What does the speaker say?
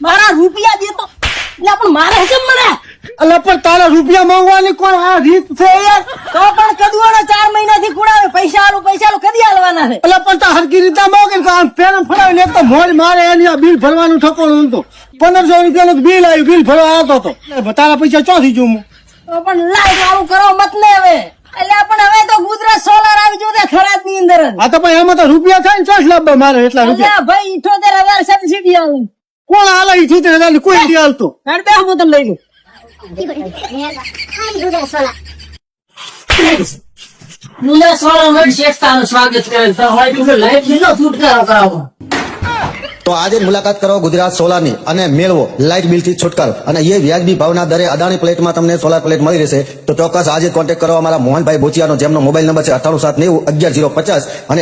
મારા રૂપિયા દેતો એટલે પણ મારે કેમ મને અલા પણ તારા રૂપિયા માંગવાની કોઈ આ રીત છે યાર? તો પણ કદુઆનો 4 મહિનાથી કુડાવે પૈસા આલું કદી આલવાના છે અલા પણ તા હરકી રીતે માંગે કે આમ ફેરમ ફરાવીને એક તો મોજ મારે એની આ બિલ ભરવાનું ઠકોણું તો 1500 રૂપિયાનું બિલ આવ્યું, બિલ ભરવા આવતો તો તારા પૈસા ચોથી જઉં હું. તો પણ લાઈટ વાળું કરો મત ને હવે એટલે પણ હવે તો ગુજરાત સોલાર આવી ગયું છે ખરાબ ની અંદર જ. આ તો પણ એમાં તો રૂપિયા થાય ને ચોસ લાવવા મારે એટલા રૂપિયા. અલ્યા ભાઈ 78,000 સબસિડી આવે કોણ હાલે ઈ ચૂતે કોઈ નથી હાલતું. હેડ બે હું તમને લઈ લઉં ગુજરાત સોલાર માં શેખતાનું સ્વાગત કરે તો હોય તો લાઈટ લીધો છુટકારો કરાવો. તો આજે જ મુલાકાત કરો ગુજરાત સોલારની અને મેળવો લાઇટ બિલ થી છુટકારો અને એ વ્યાજબી ભાવના દરે અદાણી પ્લેટમાં તમને સોલાર પ્લેટ મળી રહેશે. તો ચોક્કસ આજે કોન્ટેક્ટ કરો અમારા મોહનભાઈ બોચિયાનો, જેમનો મોબાઈલ નંબર છે 9879110050 અને